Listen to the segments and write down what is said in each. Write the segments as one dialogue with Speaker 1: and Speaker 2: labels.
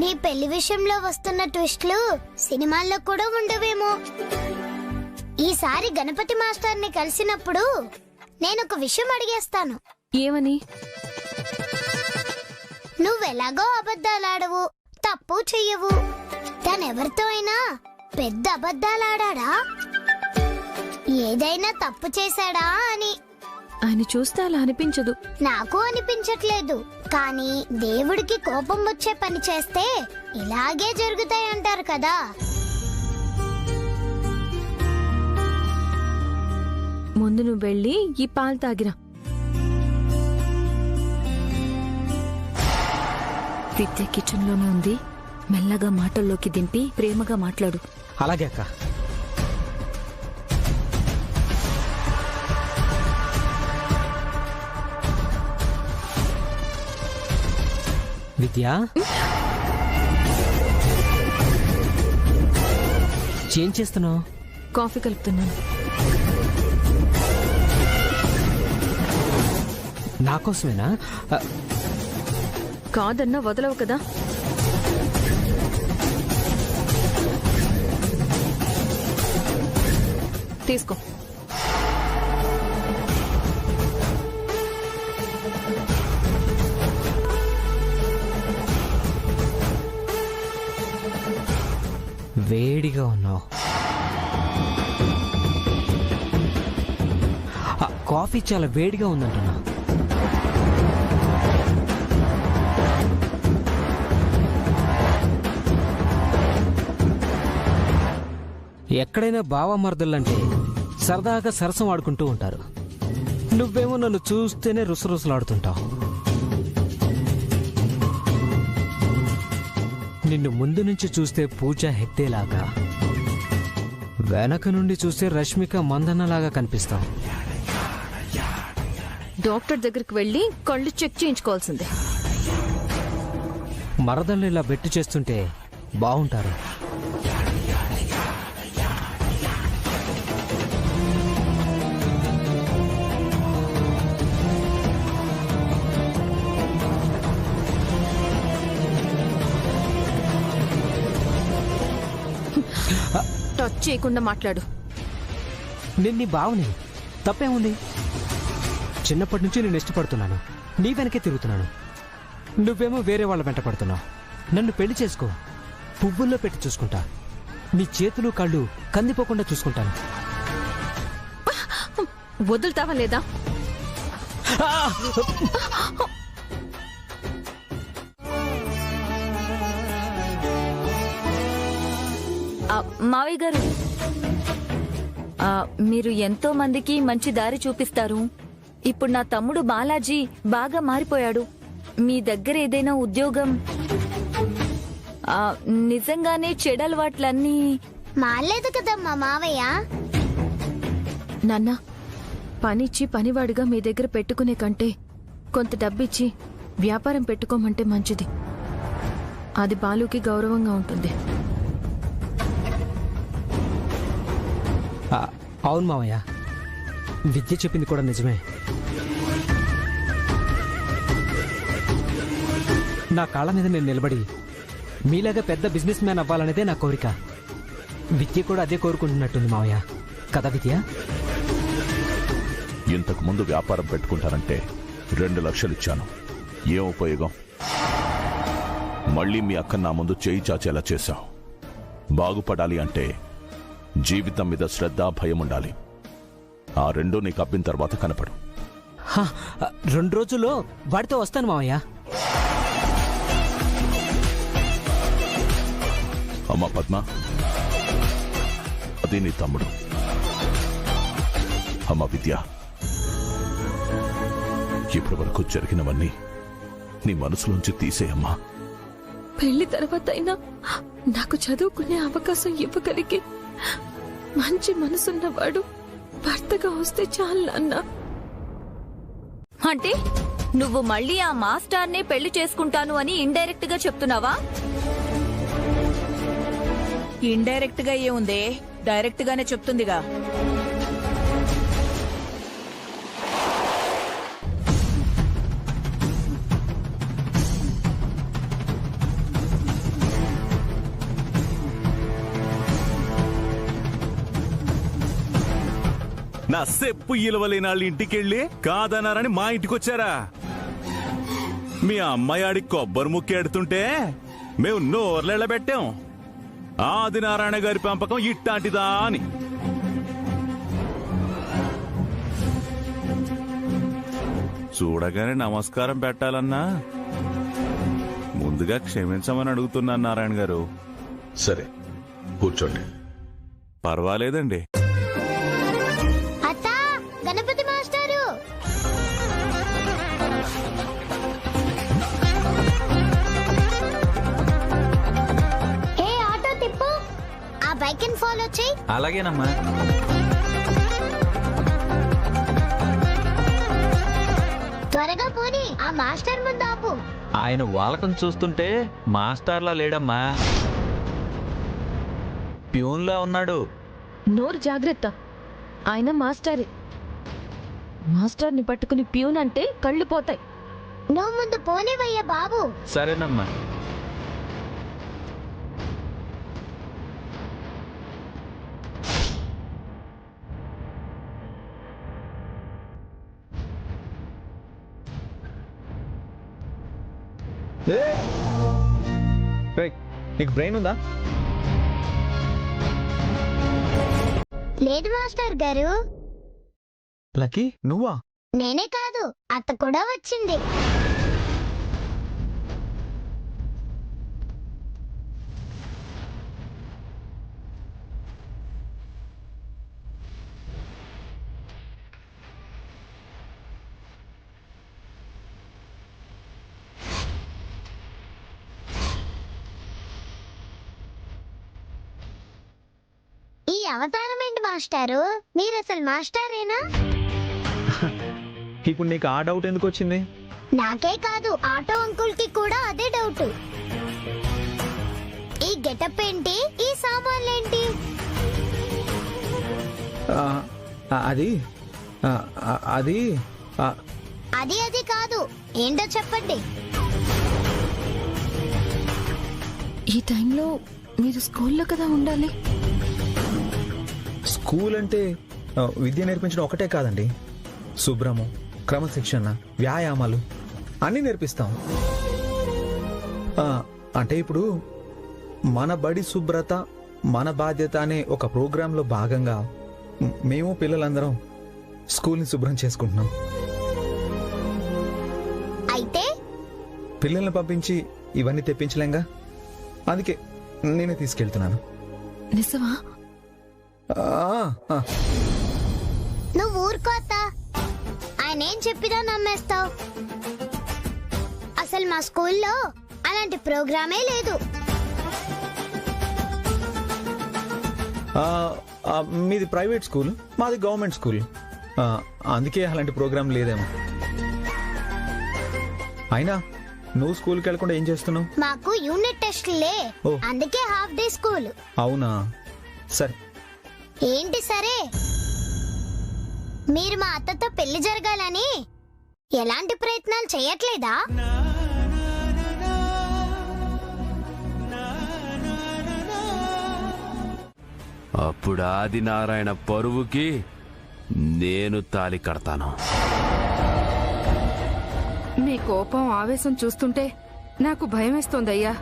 Speaker 1: నీ పెళ్లి విషయంలో వస్తున్న ట్విస్టులు సినిమాల్లో కూడా ఉండవేమో. ఈసారి గణపతి మాస్టర్ని కలిసినప్పుడు నేనొక విషయం అడిగేస్తాను.
Speaker 2: ఏమని?
Speaker 1: నువ్వెలాగో అబద్ధాలాడవు, తప్పు చెయ్యవు. తనెవరితో అయినా పెద్ద అబద్ధాలాడా, ఏదైనా తప్పు చేశాడా అని.
Speaker 2: ఆయన చూస్తే అలా అనిపించదు.
Speaker 1: నాకు అనిపించట్లేదు. కానీ దేవుడికి కోపం వచ్చే పని చేస్తే ఇలాగే జరుగుతాయంటారు కదా.
Speaker 2: ముందు నువ్వు వెళ్ళి ఈ పాలు తాగిరా.
Speaker 3: విద్య కిచెన్ లోనే ఉంది. మెల్లగా మాటల్లోకి దింపి ప్రేమగా మాట్లాడు.
Speaker 4: అలాగే అక్క. విద్య, ఏం చేస్తున్నావు?
Speaker 2: కాఫీ కలుపుతున్నాను.
Speaker 4: నా కోసమేనా?
Speaker 2: కాదన్నా వదలవు కదా. తీసుకో.
Speaker 4: వేడిగా ఉన్నావు. కాఫీ చాలా వేడిగా ఉందంటున్నా. ఎక్కడైనా బావమర్దులంటే సరదాగా సరసం ఆడుకుంటూ ఉంటారు. నువ్వేమో నన్ను చూస్తేనే రుసరుసలాడుతుంటావు. నిన్ను ముందు నుంచి చూస్తే పూజా హెగ్డేలాగా, వెనక నుండి చూస్తే రష్మిక మందన్నలాగా కనిపిస్తావు.
Speaker 2: డాక్టర్ దగ్గరికి వెళ్ళి కళ్ళు చెక్ చేయించుకోవాల్సిందే.
Speaker 4: మరదళ్ళు ఇలా బెట్టు చేస్తుంటే బాగుంటారు.
Speaker 2: టచ్ చేయకుండా మాట్లాడు.
Speaker 4: నిన్ని బావుని తప్పేముంది? చిన్నప్పటి నుంచి నేను ఇష్టపడుతున్నాను, నీ వెనకే తిరుగుతున్నాను. నువ్వేమో వేరే వాళ్ళ వెంట పడుతున్నావు. నన్ను పెళ్లి చేసుకో, పువ్వుల్లో పెట్టి చూసుకుంటా. నీ చేతులు కళ్ళు కందిపోకుండా చూసుకుంటాను.
Speaker 2: వదులుతావా లేదా?
Speaker 3: మావయ్య గారు, మీరు ఎంతో మందికి మంచి దారి చూపిస్తారు. ఇప్పుడు నా తమ్ముడు బాలాజీ బాగా మారిపోయాడు. మీ దగ్గర ఏదైనా ఉద్యోగం, నిజంగానే చెడలవాట్లన్నీ
Speaker 1: మాలేదు కదమ్మా మావయ్య.
Speaker 2: నాన్న, పనిచ్చి పనివాడిగా మీ దగ్గర పెట్టుకునే కంటే కొంత డబ్బిచ్చి వ్యాపారం పెట్టుకోమంటే మంచిది. అది బాలుకి గౌరవంగా ఉంటుంది.
Speaker 4: అవును మావయ్య, విద్య చెప్పింది కూడా నిజమే. నా కాళ్ళ మీద నేను నిలబడి మీలాగా పెద్ద బిజినెస్ మ్యాన్ అవ్వాలనేదే నా కోరిక. విద్య కూడా అదే కోరుకుంటున్నట్టుంది మావయ్య, కదా విద్య?
Speaker 5: ఇంతకు ముందు వ్యాపారం పెట్టుకుంటానంటే 2 లక్షలు ఇచ్చాను. ఏం ఉపయోగం? మళ్ళీ మీ అక్క నా ముందు చేయి చాచేలా చేశావు. బాగుపడాలి అంటే జీవితం మీద శ్రద్ధ, భయం ఉండాలి. ఆ రెండూ నీకు అబ్బిన తర్వాత కనపడు.
Speaker 4: 2 రోజుల్లో వాడితో వస్తాను మావయ్య.
Speaker 5: అమ్మా పద్మ, అది నీ తమ్ముడు. అమ్మ విద్య, ఇప్పటి వరకు జరిగినవన్నీ నీ మనసులోంచి తీసేయమ్మా.
Speaker 2: పెళ్లి తర్వాత అయినా నాకు చదువుకునే అవకాశం ఇవ్వగలిగి మంచి మనసున్నవాడు భర్తగా వస్తే చాలు నాన్న.
Speaker 3: అంటే నువ్వు మళ్ళీ ఆ మాస్టర్నే పెళ్లి చేసుకుంటాను అని ఇండైరెక్ట్ గా చెప్తున్నావా?
Speaker 6: ఇండైరెక్ట్ గా ఏముందే, డైరెక్ట్ గానే చెప్తుందిగా.
Speaker 7: నా సెప్పు ఇలవలేని వాళ్ళ ఇంటికెళ్ళి కాదన్నారని మా ఇంటికొచ్చారా? మీ అమ్మాయి ఆడి కొబ్బరి ముక్కెడుతుంటే మేము నోర్లెళ్ళబెట్టాం. ఆదినారాయణ గారి పెంపకం ఇట్టాంటిదా అని. చూడగానే నమస్కారం పెట్టాలన్నా ముందుగా క్షమించమని అడుగుతున్నాను నారాయణ గారు.
Speaker 5: సరే కూర్చోండి.
Speaker 7: పర్వాలేదండి.
Speaker 1: అత్త, గణపతి మాస్టారు. ఏ ఆటో తిప్పు, ఆ బైక్ ని ఫాలో చెయ్యి.
Speaker 8: అలాగేనమ్మా.
Speaker 1: త్వరగా పోనీ, ఆ మాస్టర్ ముందు ఆపు.
Speaker 8: ఆయన వాలకం చూస్తుంటే మాస్టర్లా లేడమ్మా, ప్యూన్లా ఉన్నాడు.
Speaker 2: నోరు జాగ్రత్త, ఆయన మాస్టరే. మాస్టర్ని పట్టుకుని ప్యూన్ అంటే కళ్ళు పోతాయి.
Speaker 1: నువ్వు ముందు పోనివయ్యా బాబు.
Speaker 8: సరేనమ్మా.
Speaker 9: నీకు బ్రెయిన్ ఉందా?
Speaker 1: లేదు మాస్టర్ గారు.
Speaker 9: లక్కీ నువ్వా?
Speaker 1: నేనే కాదు, అత్త కూడా వచ్చింది. ఈ అవతారం ఏంటి మాస్టారు? మీరు అసలు మాస్టారేనా?
Speaker 9: ఇప్పుడు నీకు ఆ డౌట్ ఎందుకు వచ్చింది?
Speaker 1: నాకే కాదు, ఆటో అంకుల్ కి కూడా అదే డౌట్. ఈ గెటప్ ఏంటి, ఈ సామాన్లేంటి?
Speaker 9: అది అది
Speaker 1: అది అది కాదు, ఏంటో చెప్పండి.
Speaker 2: ఈ టైంలో మీరు స్కూల్లో కదా ఉండాలి.
Speaker 9: స్కూల్ అంటే విద్య నేర్పించడం ఒకటే కాదండి, శుభ్రము, క్రమశిక్షణ, వ్యాయామాలు అన్నీ నేర్పిస్తాం. అంటే ఇప్పుడు మన బడి శుభ్రత మన బాధ్యత అనే ఒక ప్రోగ్రాంలో భాగంగా మేము పిల్లలందరం స్కూల్ని శుభ్రం చేసుకుంటున్నాం.
Speaker 1: అయితే
Speaker 9: పిల్లల్ని పంపించి ఇవన్నీ తెప్పించలేంగా, అందుకే నేనే తీసుకెళ్తున్నాను.
Speaker 2: నిజమా?
Speaker 1: నువ్వు ఊరుకోతా, ఆయన ఏం చెప్పినా నమ్మేస్తావు. అసలు మా స్కూల్లో అలాంటి ప్రోగ్రామే లేదు.
Speaker 9: మీది ప్రైవేట్ స్కూల్, మాది గవర్నమెంట్ స్కూల్, అందుకే అలాంటి ప్రోగ్రాం లేదేమో. అయినా నువ్వు స్కూల్కి వెళ్ళకుండా ఏం చేస్తున్నావు?
Speaker 1: మాకు యూనిట్ టెస్ట్లే, అందుకే హాఫ్ డే స్కూల్.
Speaker 9: అవునా, సరే.
Speaker 1: ఏంటి సరే? మీరు మా అత్తతో పెళ్లి జరగాలని ఎలాంటి ప్రయత్నాలు చేయట్లేదా?
Speaker 10: అప్పుడు ఆదినారాయణ పరువుకి నేను తాళి కడతాను.
Speaker 11: మీ కోపం ఆవేశం చూస్తుంటే నాకు భయమేస్తోందయ్యా.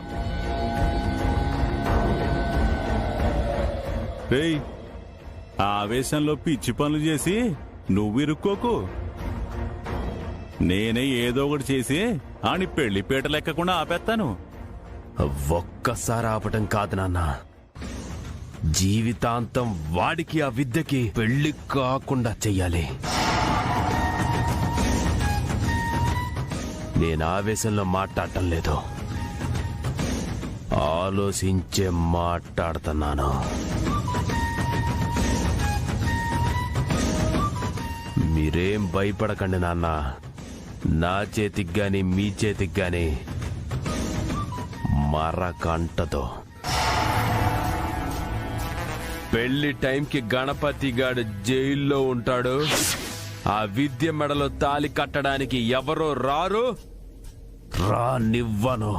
Speaker 7: రేయ్, ఆవేశంలో పిచ్చి పనులు చేసి నువ్వు ఇరుక్కోకు. నేనే ఏదో ఒకటి చేసి ఆని పెళ్లి పీట లెక్కకుండా ఆపేస్తాను.
Speaker 10: ఒక్కసారి ఆపటం కాదు నాన్న, జీవితాంతం వాడికి ఆ విద్యకి పెళ్లి కాకుండా చెయ్యాలి. నేను ఆవేశంలో మాట్లాడటం లేదు, ఆలోచించే మాట్లాడుతున్నాను. మీరేం భయపడకండి నాన్న, నా చేతికి గాని మీ చేతికి గాని మరకంటతో. పెళ్లి టైంకి గణపతి గాడు జైల్లో ఉంటాడు. ఆ విద్య మెడలో తాలి కట్టడానికి ఎవరో రారు, రానివ్వను.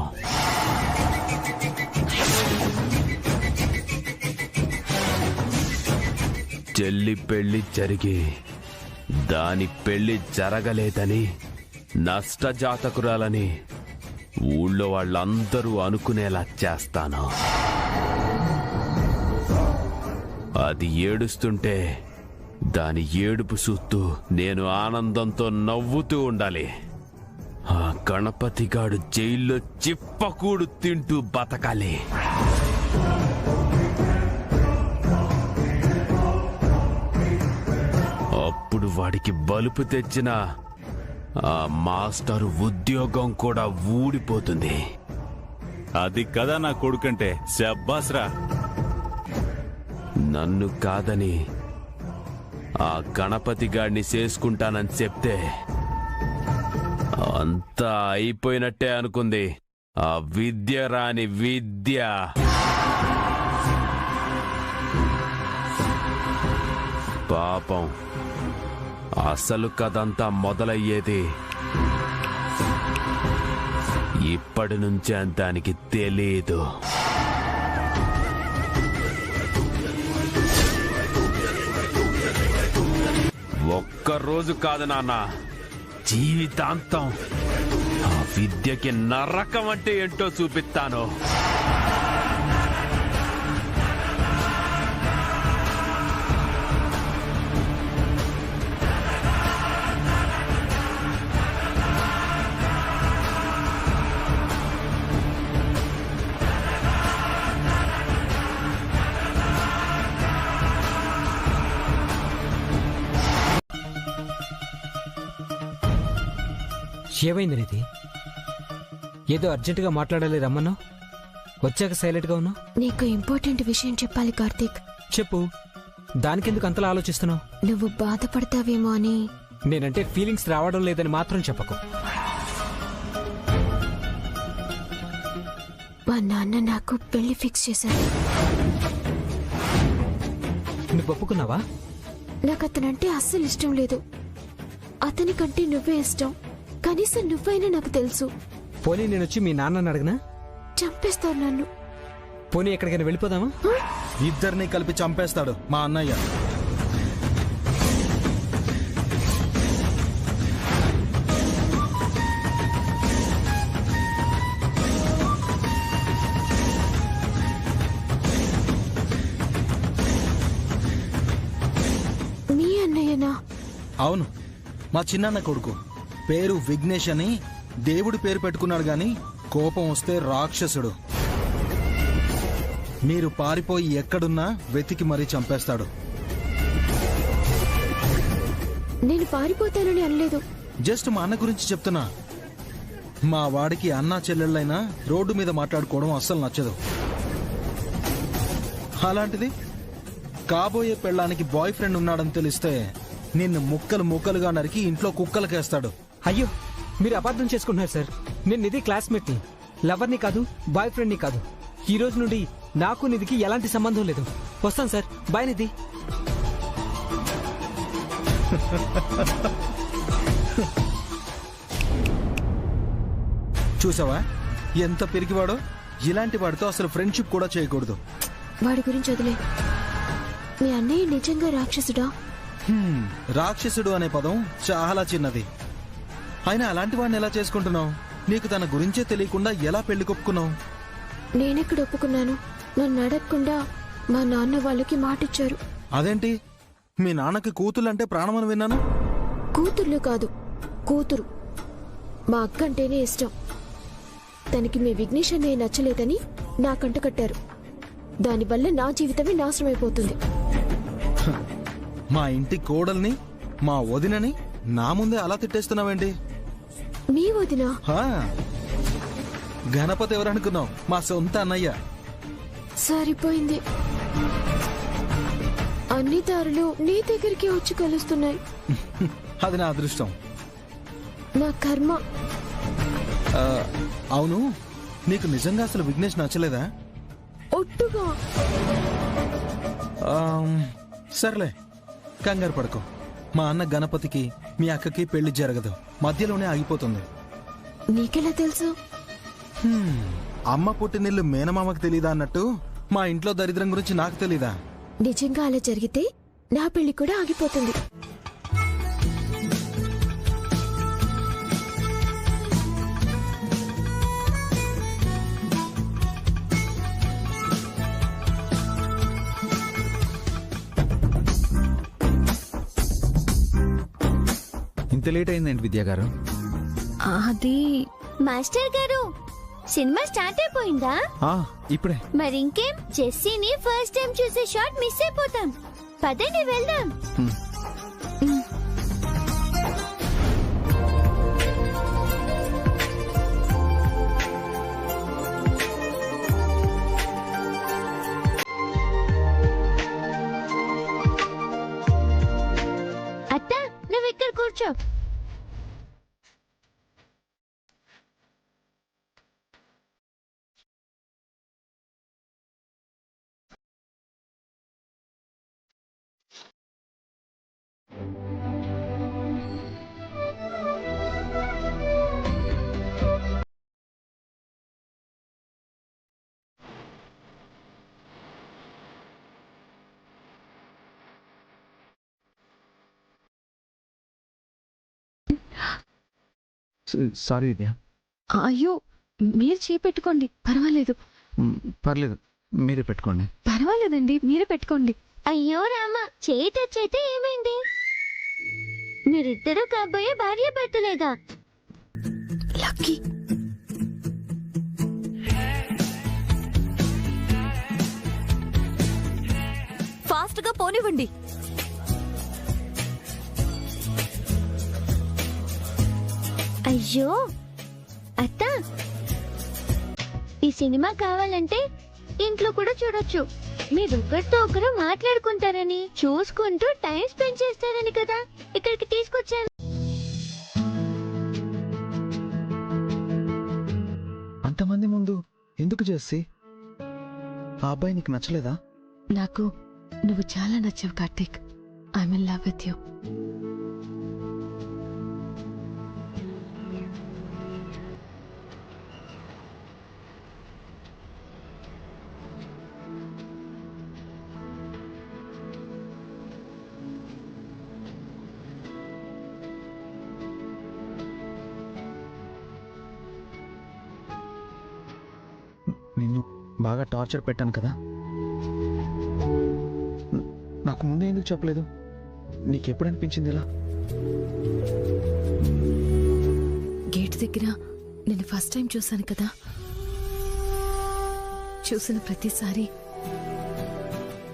Speaker 10: చెల్లి పెళ్లి జరిగి దాని పెళ్లి జరగలేదని నష్టజాతకురాలని ఊళ్ళో వాళ్ళందరూ అనుకునేలా చేస్తాను. అది ఏడుస్తుంటే దాని ఏడుపు చూస్తూ నేను ఆనందంతో నవ్వుతూ ఉండాలి. ఆ గణపతిగాడు జైల్లో చిప్పకూడు తింటూ బతకాలి. అప్పుడు వాడికి బలుపు తెచ్చిన ఆ మాస్టరు ఉద్యోగం కూడా ఊడిపోతుంది.
Speaker 7: అది కదా నా కొడుకంటే. శబ్బాస్రా.
Speaker 10: నన్ను కాదని ఆ గణపతి గాడిని చేసుకుంటానని చెప్తే అంతా అయిపోయినట్టే అనుకుంది ఆ విద్య రాని విద్య. పాపం అసలు కథంతా మొదలయ్యేది ఇప్పటి నుంచే దానికి తెలీదు. ఒక్కరోజు కాదు నాన్న, జీవితాంతం ఆ విద్యకి నరకం అంటే ఏంటో చూపిస్తాను.
Speaker 4: ఏమైంది నీది? ఏదో అర్జెంటుగా మాట్లాడాలి రమ్మన్నా, వచ్చాక సైలెంట్గా ఉన్నావు.
Speaker 2: నీకు ఇంపార్టెంట్ విషయం చెప్పాలి కార్తీక్.
Speaker 4: చెప్పు. దానికెందుకు అంతలా ఆలోచిస్తున్నావు?
Speaker 2: నువ్వు బాధపడతావేమో అని.
Speaker 4: నేనంటే ఫీలింగ్స్ రావడం లేదని మాత్రం చెప్పకు.
Speaker 2: మా నాన్న నాకు పెళ్లి ఫిక్స్ చేశారు.
Speaker 4: నువ్వు ఒప్పుకున్నావా?
Speaker 2: నాకు అతనంటే అస్సలు ఇష్టం లేదు. అతనికంటే నువ్వే ఇష్టం. కనీసం నువ్వైనా నాకు తెలుసు.
Speaker 4: పోనీ నేను వచ్చి మీ నాన్నని అడగనా?
Speaker 2: చంపేస్తావు నన్ను.
Speaker 4: పోనీ ఎక్కడికైనా వెళ్ళిపోదామా?
Speaker 9: ఇద్దరిని కలిపి చంపేస్తాడు మా అన్నయ్య.
Speaker 2: మీ అన్నయ్యనా?
Speaker 9: అవును, మా చిన్నాన్న కొడుకు. పేరు విఘ్నేష్ అని దేవుడి పేరు పెట్టుకున్నాడు గాని కోపం వస్తే రాక్షసుడు. మీరు పారిపోయి ఎక్కడున్నా వెతికి మరీ చంపేస్తాడు.
Speaker 2: నేను పారిపోతానని అనలేదు.
Speaker 9: జస్ట్ మా అన్న గురించి చెప్తున్నా. మా వాడికి అన్నా చెల్లెళ్ళైనా రోడ్డు మీద మాట్లాడుకోవడం అస్సలు నచ్చదు. అలాంటిది కాబోయే పెళ్ళానికి బాయ్ ఫ్రెండ్ ఉన్నాడని తెలిస్తే నిన్ను ముక్కలు ముక్కలుగా నరికి ఇంట్లో కుక్కలకేస్తాడు.
Speaker 4: అయ్యో, మీరు అబద్ధం చేసుకుంటున్నారు సార్. నేను నిధి క్లాస్మేట్ని, లవర్ని కాదు, బాయ్ ఫ్రెండ్ని కాదు. ఈ రోజు నుండి నాకు నిధికి ఎలాంటి సంబంధం లేదు. వస్తాను సార్. బాయ్ నిధి.
Speaker 9: చూసావా ఎంత పిరికివాడో? ఇలాంటి వాడితో అసలు ఫ్రెండ్షిప్ కూడా చేయకూడదు.
Speaker 2: వాడి గురించి వదిలే. మీ అన్నయ్య నిజంగా రాక్షసుడా?
Speaker 9: రాక్షసుడు అనే పదం చాలా చిన్నది. అయినా అలాంటి వాడిని ఎలా చేసుకుంటున్నావు? నీకు తన గురించే తెలియకుండా ఎలా పెళ్లి కొప్పుకున్నావు?
Speaker 2: నేనెక్కడ ఒప్పుకున్నాను? నన్ను అడగకుండా మా నాన్న వాళ్ళకి మాటిచ్చారు.
Speaker 9: అదేంటి? మీ నాన్నకి కూతుళ్ళంటే ప్రాణమని విన్నాను.
Speaker 2: కూతుర్లు కాదు, కూతురు. మా అక్క అంటేనే ఇష్టం. తనకి మీ విఘ్నేష్ అన్నయ్య నచ్చలేదని నాకంట కట్టారు. దానివల్ల నా జీవితమే నాశనమైపోతుంది.
Speaker 9: మా ఇంటి కోడల్ని, మా వదినని నా ముందే అలా తిట్టేస్తున్నావేంటి?
Speaker 2: మీ వదినా?
Speaker 9: గణపతి ఎవరనుకున్నావు? మా సొంత అన్నయ్య.
Speaker 2: సరిపోయింది. అన్ని దారులు నీ దగ్గరికి వచ్చి కలుస్తున్నాయి.
Speaker 9: అది నా అదృష్టం.
Speaker 2: నా కర్మ.
Speaker 9: అవును, నీకు నిజంగా అసలు విఘ్నేష్ నచ్చలేదా?
Speaker 2: ఒట్టుగా.
Speaker 9: సర్లే, కంగారు పడకు. మా అన్న గణపతికి మీ అక్కకి పెళ్లి జరగదు, మధ్యలోనే ఆగిపోతుంది.
Speaker 2: నీకెలా తెలుసు?
Speaker 9: అమ్మ పుట్టినిల్లు మేనమామకు తెలీదా అన్నట్టు మా ఇంట్లో దరిద్రం గురించి నాకు తెలీదా?
Speaker 2: నిజంగా అలా జరిగితే నా పెళ్లి కూడా ఆగిపోతుంది.
Speaker 9: ఇంత లేట్ అయిందేంటి విద్యా గారు?
Speaker 3: అది
Speaker 1: మాస్టర్ గారు, సినిమా స్టార్ట్ అయిపోయిందా?
Speaker 9: ఇప్పుడే.
Speaker 1: మరి ఇంకేం, జెస్సీని ఫస్ట్ టైం చూసే షాట్ మిస్ అయిపోతాం. పదండి వెళ్దాం. అత్త, నువ్వు ఇక్కడ కూర్చో.
Speaker 9: సారీ విద్య.
Speaker 11: అయ్యో, మీరు చేపెట్టుకోండి, పర్వాలేదు.
Speaker 9: పర్లేదు, మీరే పెట్టుకోండి.
Speaker 11: పర్వాలేదండి, మీరే పెట్టుకోండి.
Speaker 1: అయ్యో రామ, చేయి టచ్ అయితే ఏమైంది? మీరిద్దరూ కాబోయే భార్య భర్తలేగా.
Speaker 2: లక్కీ.
Speaker 3: ఫాస్ట్ గా పోనివ్వండి.
Speaker 1: అయ్యో అత్త, ఈ సినిమా కావాలంటే ఇంట్లో కూడా చూడొచ్చు. మీరు ఒకరితో ఒకరు మాట్లాడుకుంటారని, చూసుకుంటూ టైం స్పెండ్ చేస్తారని కదా ఇక్కడికి తీసుకొచ్చాను.
Speaker 9: అంతమంది ముందు ఎందుకు చేసి? ఆ అబ్బాయి నీకు నచ్చలేదా?
Speaker 11: నాకు నువ్వు చాలా నచ్చావు Karthik. I'm in love with you.
Speaker 9: నిన్ను బాగా టార్చర్ పెట్టాను కదా. నాకు ముందే ఎందుకు చెప్పలేదు? నీకెప్పుడు అనిపించింది ఇలా?
Speaker 11: గేట్ దగ్గర నేను ఫస్ట్ టైం చూశాను కదా, చూసిన ప్రతిసారి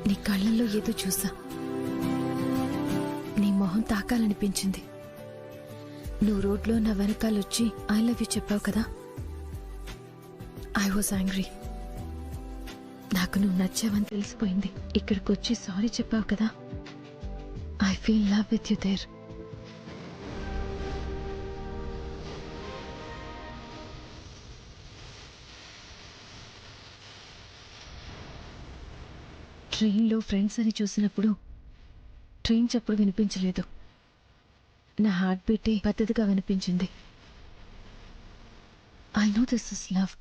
Speaker 11: నీ కళ్ళల్లో ఏదో చూసా. నీ మొహం తాకాలనిపించింది. నువ్వు రోడ్లో నా వెనకాలొచ్చి ఐ లవ్ యూ చెప్పావు కదా. I was angry. నాకు నువ్వు నచ్చావని తెలిసిపోయింది. ఇక్కడికి వచ్చి సారీ చెప్పావు కదా. I feel love with you there. ట్రైన్లో ఫ్రెండ్స్ అని చూసినప్పుడు ట్రైన్ చప్పుడు వినిపించలేదు. నా హార్ట్ బీటే పెద్దదిగా వినిపించింది. I know this is love.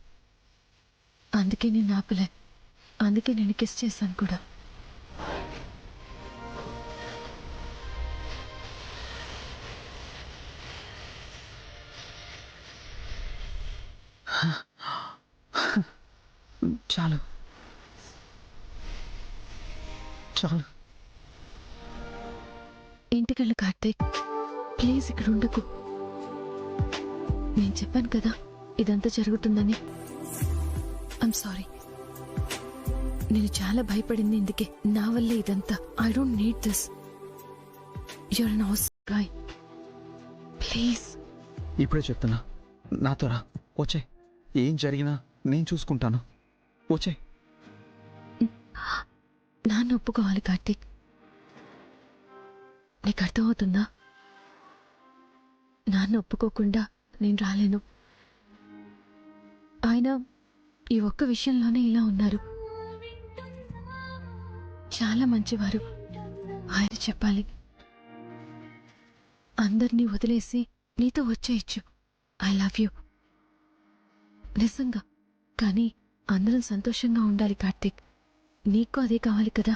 Speaker 11: అందుకే నేను ఆపలే. అందుకే నేను కిస్ చేశాను కూడా.
Speaker 9: చాలు చాలు.
Speaker 11: ఇంటికెళ్ళు కార్తీక్, ప్లీజ్ ఇక్కడ ఉండకు. నేను చెప్పాను కదా ఇదంతా జరుగుతుందని. I'm sorry. నేను చాలా భయపడింది ఇందుకే. నా వల్లే ఇదంతా. I don't need this. You're an awesome guy. Please.
Speaker 9: ఇప్పుడే చెప్తున్నా, నాతో రా. వచ్చే, ఏం జరిగినా నేను చూసుకుంటాను. వచ్చే.
Speaker 11: నాన్న ఒప్పుకోవాలి కార్తీక్. నీకు అర్థమవుతుందా? నాన్న ఒప్పుకోకుండా నేను రాలేను. ఆయన ఈ ఒక్క విషయంలోనే ఇలా ఉన్నారు. చాలా మంచివారు. ఆయన చెప్పాలి. అందరినీ వదిలేసి నీతో వచ్చేయచ్చు. I love you. నిజంగా. కానీ అందరం సంతోషంగా ఉండాలి కార్తీక్. నీకు అదే కావాలి కదా.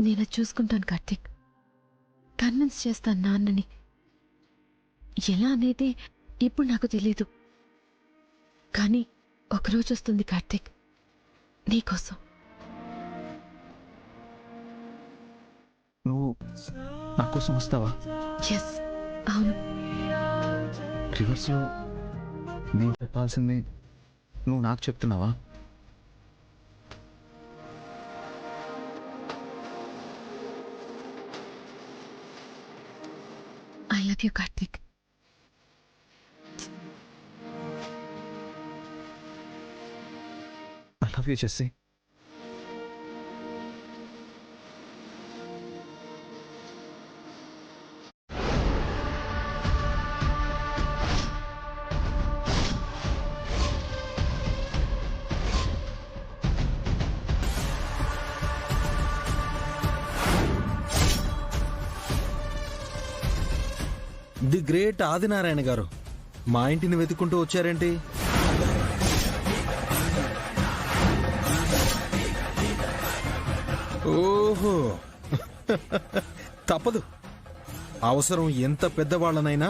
Speaker 11: నేను చూసుకుంటాను కార్తీక్. కన్విన్స్ చేస్తాను నాన్నని. ఎలా అనేది ఇప్పుడు నాకు తెలీదు, కానీ ఒకరోజు వస్తుంది కార్తీక్, నీకోసం.
Speaker 9: నువ్వు నా కోసం వస్తావా?
Speaker 11: ఎస్, అవును.
Speaker 9: రివర్స్లో నేను చెప్పాల్సింది నువ్వు నాకు చెప్తున్నావా?
Speaker 11: I love you Karthik.
Speaker 9: I love you Jessie.
Speaker 12: The great Adinarayana garu మా ఇంటిని వెతుక్కుంటూ వచ్చారేంటి? ఓహో, తప్పదు. అవసరం ఎంత పెద్దవాళ్ళనైనా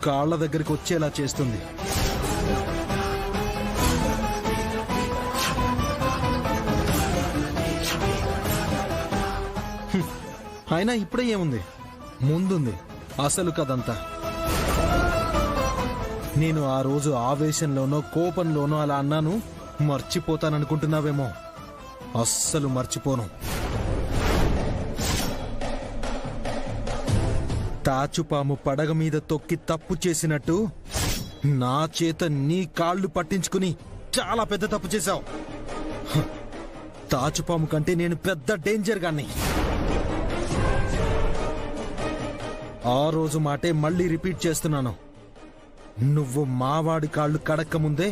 Speaker 12: కాళ్ళ దగ్గరికి వచ్చేలా చేస్తుంది. అయినా ఇప్పుడే ఏముంది, ముందుంది అసలు కదంతా. నేను ఆ రోజు ఆవేశంలోనో కోపంలోనో అలా అన్నాను, మర్చిపోతాననుకుంటున్నావేమో. అస్సలు మర్చిపోను. తాచుపాము పడగ మీద తొక్కి తప్పు చేసినట్టు నా చేత నీ కాళ్ళు పట్టించుకుని చాలా పెద్ద తప్పు చేశావు. తాచుపాము కంటే నేను పెద్ద డేంజర్ గాన్ని. ఆ రోజు మాటే మళ్ళీ రిపీట్ చేస్తున్నాను. నువ్వు మావాడి కాళ్ళు కడక్క ముందే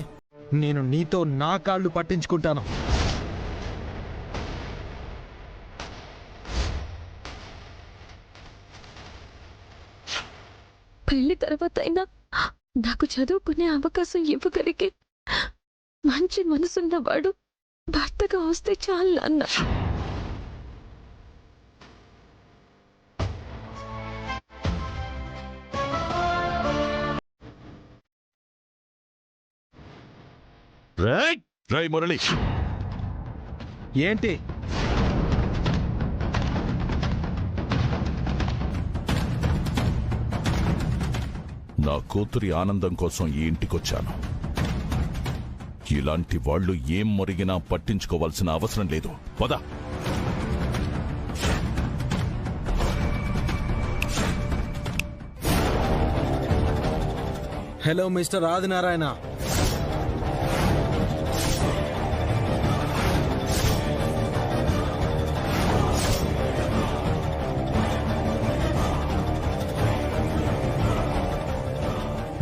Speaker 12: నేను నీతో నా కాళ్ళు పట్టించుకుంటాను.
Speaker 11: పెళ్లి తర్వాత అయినా నాకు చదువుకునే అవకాశం ఇవ్వగలిగే మంచి మనసున్నవాడు భర్తగా వస్తే చాలు అన్న.
Speaker 5: రై మురళి,
Speaker 12: ఏంటి?
Speaker 5: నా కూతురి ఆనందం కోసం ఈ ఇంటికొచ్చాను. ఇలాంటి వాళ్ళు ఏం మొరిగినా పట్టించుకోవాల్సిన అవసరం లేదు. పద.
Speaker 12: Hello mister Adinarayana.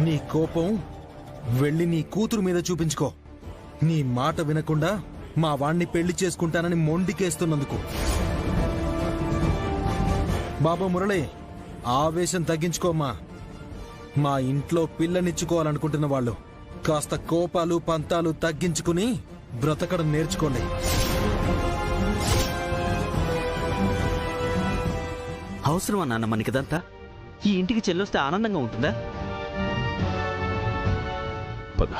Speaker 12: నీ కోపం వెళ్ళి నీ కూతురు మీద చూపించుకో. నీ మాట వినకుండా మా వాణ్ణి పెళ్లి చేసుకుంటానని మొండికేస్తున్నందుకు. బాబా మురళి, ఆవేశం తగ్గించుకోమ్మా. మా ఇంట్లో పిల్లనిచ్చుకోవాలనుకుంటున్న వాళ్ళు కాస్త కోపాలు పంతాలు తగ్గించుకుని బ్రతకడం నేర్చుకోండి.
Speaker 13: అవసరమా నాన్న మనకిదంతా? ఈ ఇంటికి చెల్లొస్తే ఆనందంగా ఉంటుందా?
Speaker 5: పద.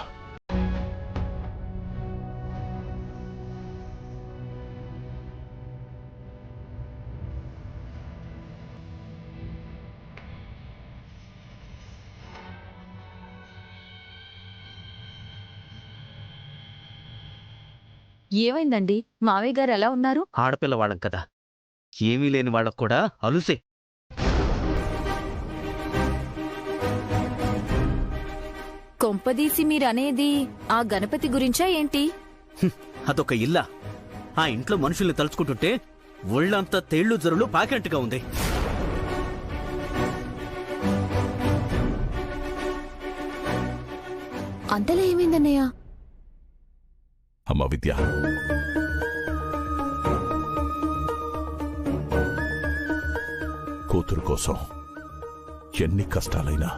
Speaker 3: ఏమైందండి? మావయ్య గారు ఎలా ఉన్నారు?
Speaker 13: ఆడపిల్లవాళ్ళం కదా, ఏమీ లేని వాళ్ళకు కూడా అలుసే.
Speaker 3: కొంపదీసి మీరనేది ఆ గణపతి గురించా ఏంటి?
Speaker 13: అదొక ఇల్లా? ఆ ఇంట్లో మనుషుల్ని తలుచుకుంటుంటే ఒళ్ళంతా తేళ్లు జరులు పాకినట్టుగా ఉంది.
Speaker 2: అంతలా ఏమైందన్నయ్య?
Speaker 5: అమ్మ విద్య, కూతురు కోసం ఎన్ని కష్టాలైనా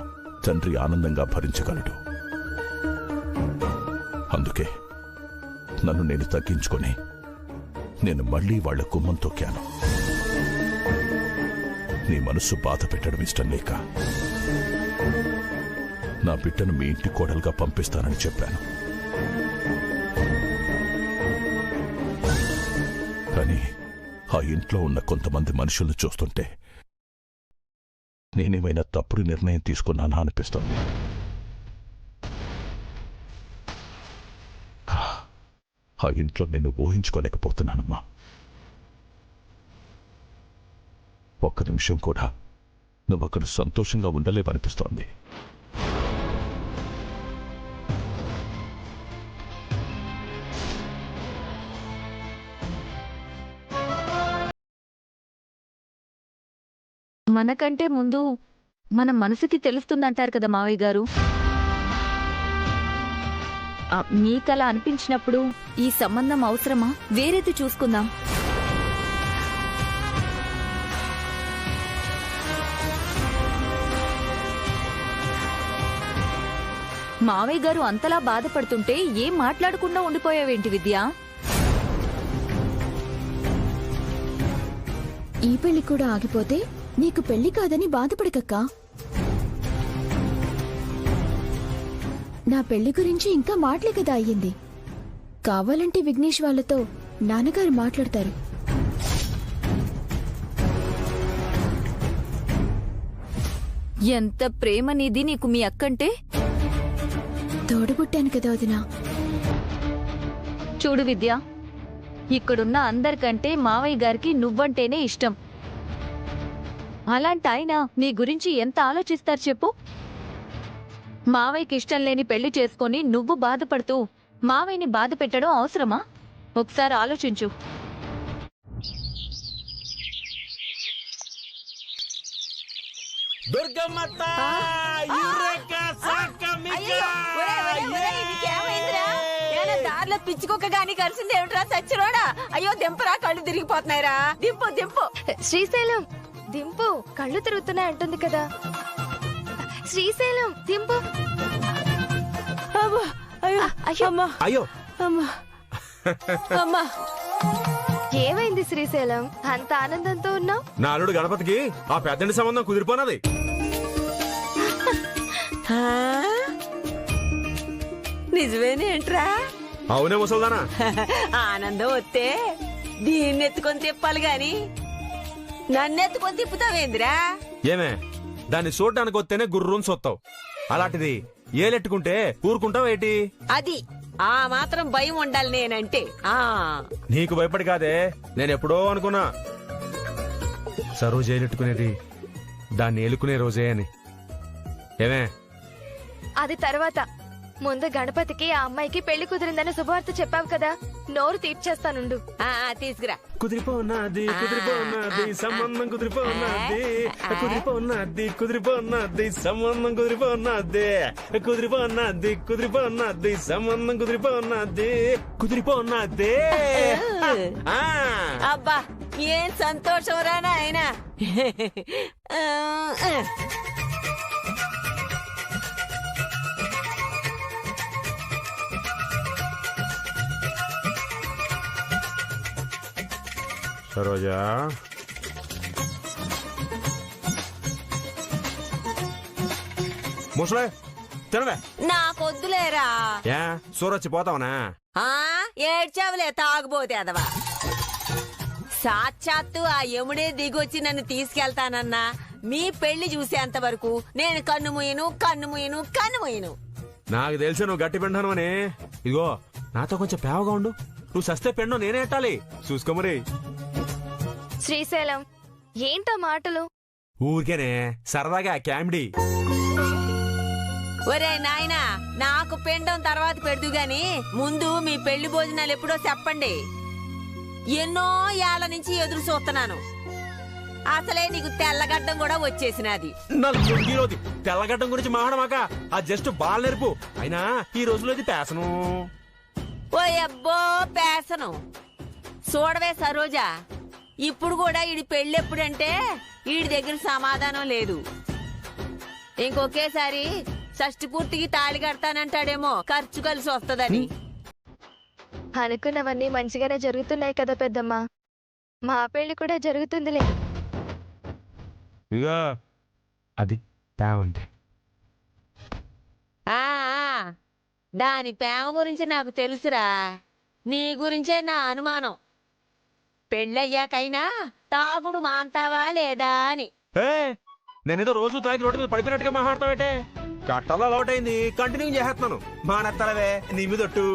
Speaker 5: తండ్రి ఆనందంగా భరించగలడు. అందుకే నన్ను నేను తగ్గించుకొని నేను మళ్లీ వాళ్ల గుమ్మం తొక్కాను. నీ మనస్సు బాధ పెట్టడం ఇష్టం లేక నా బిడ్డను మీ ఇంటి కోడలుగా పంపిస్తానని చెప్పాను. కానీ ఆ ఇంట్లో ఉన్న కొంతమంది మనుషుల్ని చూస్తుంటే నేనేమైనా తప్పుడు నిర్ణయం తీసుకున్నానా అనిపిస్తోంది. ఆ ఇంట్లో నేను ఊహించుకోలేకపోతున్నానమ్మా. ఒక్క నిమిషం కూడా నువ్వు అక్కడ సంతోషంగా ఉండలేవనిపిస్తోంది.
Speaker 3: మనకంటే ముందు మన మనసుకి తెలుస్తుందంటారు కదా మావయ్య గారు. మీకలా అనిపించినప్పుడు ఈ సంబంధం అవసరమా? వేరేది చూసుకుందాం. మావయ్య గారు అంతలా బాధపడుతుంటే ఏం మాట్లాడకుండా ఉండిపోయావేంటి విద్య?
Speaker 2: ఈ పెళ్లి కూడా ఆగిపోతే నీకు పెళ్లి కాదని బాధపడకక్కా. నా పెళ్లి గురించి ఇంకా మాటలే కదా అయ్యింది. కావాలంటే విఘ్నేష్ వాళ్ళతో నాన్నగారు మాట్లాడతారు.
Speaker 3: ఎంత ప్రేమ నీది నీకు మీ అక్కంటే.
Speaker 2: తోడబుట్టాను కదా వదినా.
Speaker 3: చూడు విద్య, ఇక్కడున్న అందరికంటే మావయ్య గారికి నువ్వంటేనే ఇష్టం. అలాంటి ఆయన నీ గురించి ఎంత ఆలోచిస్తారు చెప్పు? మావయ్యకి ఇష్టం లేని పెళ్లి చేసుకొని నువ్వు బాధపడుతూ మావయ్యని బాధ పెట్టడం అవసరమా? ఒకసారి ఆలోచించు.
Speaker 6: దారిలో పిచ్చుకోక గాని కలిసింది ఏమిట్రా సచ్చిరోడా? అయ్యో దింపరా, కళ్ళు తిరిగిపోతున్నాయిరా. దింపు దింపు.
Speaker 11: శ్రీశైలం దింపు, కళ్ళు తిరుగుతున్నాయి అంటుంది కదా. శ్రీశైలం దింపు.
Speaker 12: అయ్యో
Speaker 11: అమ్మా, ఏమైంది శ్రీశైలం? అంత ఆనందంతో ఉన్నావు?
Speaker 10: నా అల్లుడు గణపతికి ఆ పెద్దండి సంబంధం కుదిరిపోనది.
Speaker 6: నిజమేనేంట్రా?
Speaker 10: అవునే ముసల్దానా.
Speaker 6: ఆనందం వస్తే దీన్ని ఎత్తుకొని తిప్పాలి గాని నన్నెత్తుకొని తిప్పుతావేందిరా?
Speaker 10: ఏమే, దాన్ని చూడటానికి వస్తేనే గుర్రం సొత్తావు. అలాంటిది ఏలెట్టుకుంటే ఊరుకుంటావేటి?
Speaker 6: అది ఆ మాత్రం భయం ఉండాలి నేనంటే.
Speaker 10: నీకు భయపడి కాదే, నేనెప్పుడో అనుకున్నా సరోజ ఏలెట్టుకునేది దాన్ని ఏలుకునే రోజే అని. ఏమే,
Speaker 11: అది తర్వాత. ముందు గణపతికి ఆ అమ్మాయికి పెళ్లి కుదిరిందని శుభవార్త చెప్పావు కదా, నోరు తీర్చేస్తానుండు.
Speaker 6: తీసుకురా.
Speaker 10: కుదిరిపోన్నది కుదిరిపోన్నది సంబంధం కుదిరిపోన్నది కుదిరిపోన్నది కుదిరిపోన్నది సంబంధం కుదిరిపోన్నది కుదిరిపోన్నది కుదిరిపోన్నది సంబంధం కుదిరిపోన్నది కుదిరిపోన్నది.
Speaker 6: అబ్బా ఏం సంతోషం రా నాయనా.
Speaker 10: సరోజా, ముసలే తినవే.
Speaker 6: నాకొద్దులేరా.
Speaker 10: ఏ సూరొచ్చి పోతావనా?
Speaker 6: ఏడ్చావులే తాగుబోతే అదవా. సాక్షాత్తు ఆ యముడే దిగొచ్చి నన్ను తీసుకెళ్తానన్నా మీ పెళ్లి చూసేంత వరకు నేను కన్ను ముయ్యను.
Speaker 10: నాకు తెలిసి నువ్వు గట్టి పెండాను అని. ఇదిగో నాతో కొంచెం పేవగా ఉండు. నువ్వు సస్తే పెండో నేనే ఎట్టాలి చూసుకోమరి.
Speaker 11: శ్రీశైలం ఏంటో మాటలు?
Speaker 10: ఊరికేనే సరదాగా కామెడీ.
Speaker 6: ఒరే నాయనా, నాకు పెండం తర్వాత పెడదు గాని ముందు మీ పెళ్లి భోజనాలు ఎప్పుడో చెప్పండి. ఎన్నో ఏళ్ల నుంచి ఎదురు చూస్తున్నాను. అసలే నీకు తెల్లగడ్డం కూడా వచ్చేసినది.
Speaker 10: తెల్లగడ్డం గురించి మాట్లాడమాక, ఆ జస్ట్ బాల్ నేర్పు. అయినా ఈ రోజులో ఇది పేసను.
Speaker 6: ఓ అబ్బో పేసను. చూడవే సరోజా, ఇప్పుడు కూడా ఈడి పెళ్ళెప్పుడంటే ఈడి దగ్గర సమాధానం లేదు. ఇంకొకేసారి షష్టి పూర్తికి తాళి కడతానంటాడేమో, ఖర్చు కలిసి వస్తుందని.
Speaker 11: అనుకున్నవన్నీ మంచిగానే జరుగుతున్నాయి కదా పెద్దమ్మా. మా పెళ్లి కూడా జరుగుతుందిలే.
Speaker 8: ఇగో అది తాగుంటే
Speaker 6: ఆ దాని ప్రేమ గురించి నాకు తెలుసురా. నీ గురించే నా అనుమానం. పెళ్ళయ్యాకైనా తాగుడు మాంతావా లేదా అని.
Speaker 8: నేనేదో రోజు తాగి రోడ్డు మీద పడిపోయినట్టుగా మాట్లాడతావేటే. కట్టలో అలవాటు అయింది, కంటిన్యూ చేస్తున్నాను. మానేస్తావే నీ మీద ఒట్టు.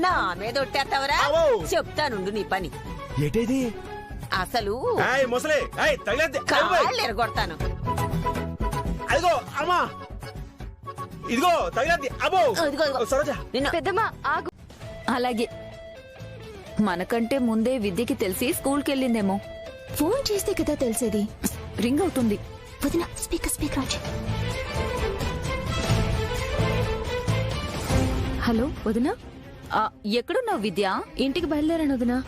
Speaker 6: నా మీద ఒట్టేస్తావరా? చెప్తానుండు నీ పని
Speaker 8: ఏటేది
Speaker 6: అసలు.
Speaker 8: ముసలి
Speaker 6: కాళ్ళు ఎరగొడతాను.
Speaker 8: అదిగో అమ్మా, ఇదిగో తగిలద్ది. అబ్బో సరోజా.
Speaker 3: పెద్దమ్మా ఆగు. అలాగే మనకంటే ముందే విద్యకి తెలిసి స్కూల్కి వెళ్ళిందేమో.
Speaker 2: ఫోన్ చేస్తే కదా తెలిసేది.
Speaker 3: రింగ్ అవుతుంది.
Speaker 2: వదినా స్పీకర్.
Speaker 11: హలో వదినా,
Speaker 3: ఎక్కడున్నావు విద్య?
Speaker 11: ఇంటికి బయలుదేరాను వదినా.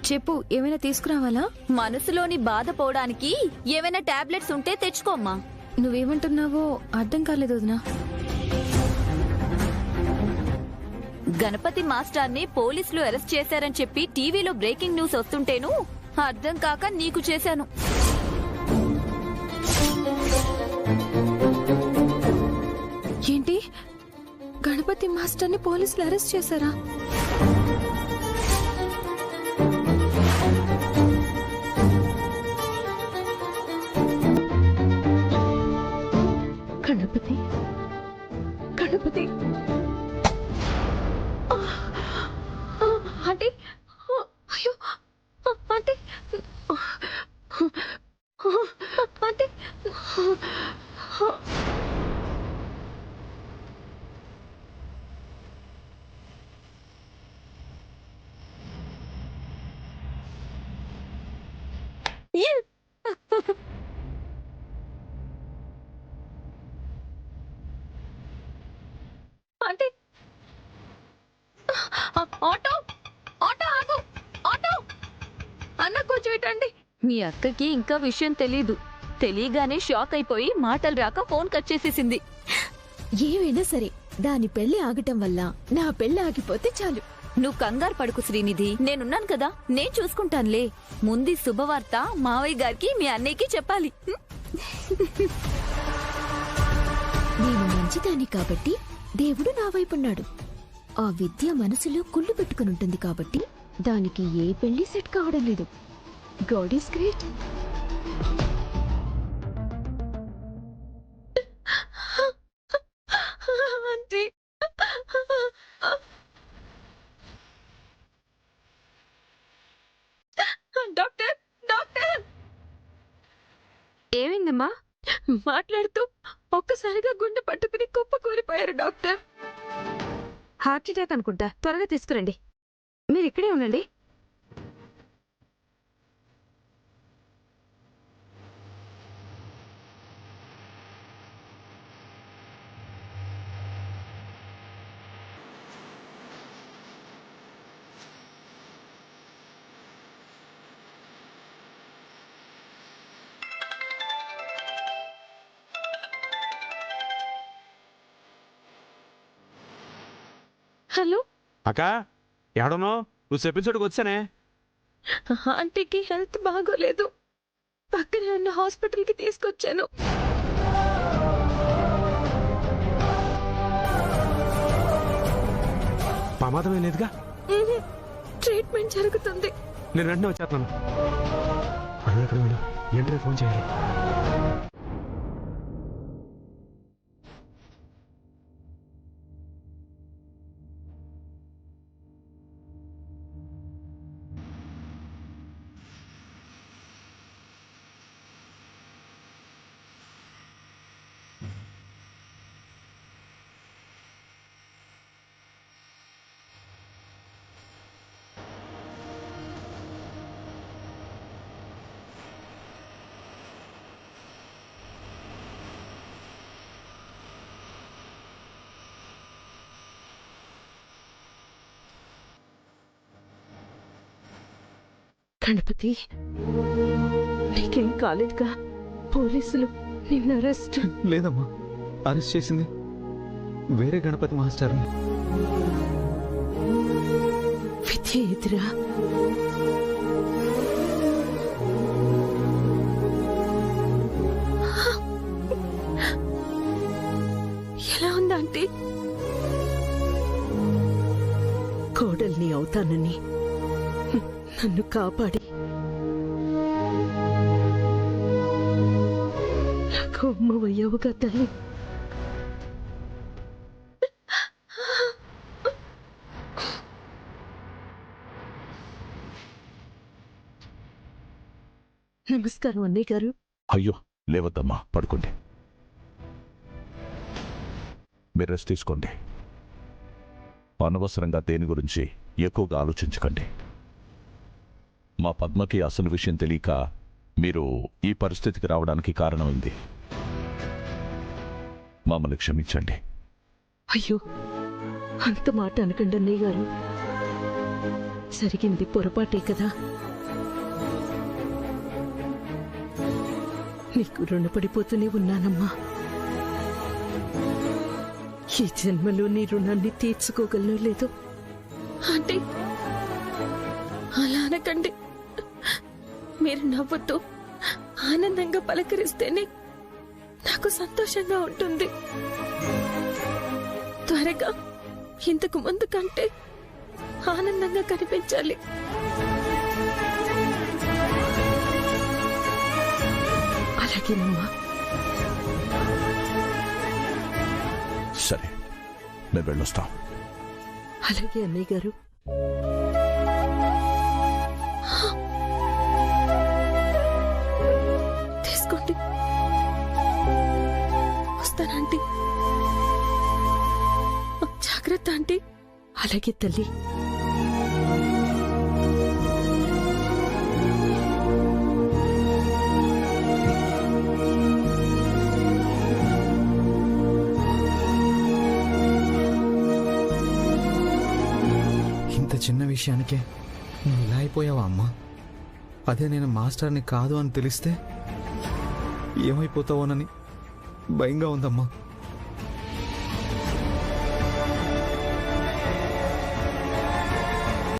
Speaker 11: చెప్పు, ఏమైనా తీసుకురావాలా?
Speaker 3: మనసులోని బాధ పోవడానికి ఏమైనా టాబ్లెట్స్ ఉంటే తెచ్చుకోమ్మా.
Speaker 11: నువ్వేమంటున్నావో అర్థం కాలేదు వదినా.
Speaker 3: గణపతి మాస్టర్ని పోలీసులు అరెస్ట్ చేశారని చెప్పి టీవీలో బ్రేకింగ్ న్యూస్ వస్తుంటేను అర్థం కాక నీకు చేశాను.
Speaker 11: ఏంటి, గణపతి మాస్టర్ని పోలీసులు అరెస్ట్ చేశారా? గణపతి ఆంటీ, అయ్యో ఆంటీ, ఆంటీ. ఆంటీ, ఆటో ఆగు, ఆటో అన్న కొంచెం ఇటండి.
Speaker 3: మీ అక్కకి ఇంకా విషయం తెలీదు. తెలియగానే షాక్ అయిపోయి మాటలు రాక ఫోన్ కట్ చేసేసింది.
Speaker 2: ఏమైనా సరే దాని పెళ్లి ఆగటం వల్ల నా పెళ్లి ఆగిపోతే చాలు.
Speaker 3: నువ్వు కంగారు పడుకు శ్రీనిధి, నేనున్నాను కదా, నేను చూసుకుంటానులే. ముందు శుభవార్త మావయ్య గారికి మీ అన్నయ్యకి చెప్పాలి.
Speaker 2: నేను మంచిదాన్ని కాబట్టి దేవుడు నా వైపున్నాడు. ఆ విద్య మనసులో కుళ్ళు పెట్టుకునుంటుంది కాబట్టి దానికి ఏ పెళ్లి సెట్ కావడం లేదు. God is great.
Speaker 11: డాక్టర్, ఏమైందమ్మా? మాట్లాడుతూ ఒక్కసారిగా గుండె పట్టుకుని కుప్ప కూలిపోయారు డాక్టర్. హార్ట్ అటాక్ అనుకుంటా. త్వరగా తీసుకురండి. మీరు ఇక్కడే ఉండండి. హలో
Speaker 8: అక్క, ఏడనో? నువ్వు చెప్పిన చోటుకు వచ్చానే.
Speaker 11: ఆంటీకి హెల్త్ బాగోలేదు. పక్కనే ఉన్న హాస్పిటల్కి తీసుకొచ్చాను.
Speaker 8: ప్రమాదమే లేదుగా?
Speaker 11: ట్రీట్మెంట్ జరుగుతుంది.
Speaker 8: నేను వెంటనే వచ్చేస్తున్నాను. అడుగు ఎక్కడ వెళ్ళు, ఏంటనే ఫోన్ చేయాలి.
Speaker 11: గణపతి, నీకేం కాలేదుగా? పోలీసులు నిన్ను అరెస్ట్?
Speaker 9: లేదమ్మా, అరెస్ట్ చేసింది వేరే గణపతి మాస్టర్ని.
Speaker 11: విద్య ఎదురా
Speaker 14: అవుతానని నన్ను కాపాడి నాకు అమ్మవయ్యావుగా తల్లి. నమస్కారం అన్నయ్య గారు.
Speaker 5: అయ్యో లేవద్దమ్మా, పడుకోండి. మీరు రెస్ట్ తీసుకోండి. అనవసరంగా దేని గురించి ఎక్కువగా ఆలోచించకండి. మా పద్మకి అసలు విషయం తెలియక మీరు ఈ పరిస్థితికి రావడానికి కారణమైంది. మమ్మల్ని క్షమించండి.
Speaker 14: అయ్యో అంత మాట అనకండి అన్నయ్య గారు. జరిగింది పొరపాటే కదా. నీకు రుణపడిపోతూనే ఉన్నానమ్మా. ఈ జన్మలో నీ రుణాన్ని తీర్చుకోగలనో లేదో.
Speaker 2: అంటే అలా అనకండి. మీరు నవ్వుతూ ఆనందంగా పలకరిస్తేనే నాకు సంతోషంగా ఉంటుంది. త్వరగా ఇంతకు ముందు కంటే ఆనందంగా కనిపించాలి.
Speaker 14: అలాగేనమ్మా.
Speaker 5: సరే, మేము వెళ్ళొస్తాం.
Speaker 14: అలాగే అన్నయ్య గారు.
Speaker 2: తీసుకోండి. వస్తానంటీ. జాగ్రత్త ఆంటీ.
Speaker 14: అలాగే తల్లి.
Speaker 9: ఇంత చిన్న విషయానికే నువ్వు ఇలా అయిపోయావా అమ్మా? అదే నేను మాస్టర్ని కాదు అని తెలిస్తే ఏమైపోతావోనని భయంగా ఉందమ్మా.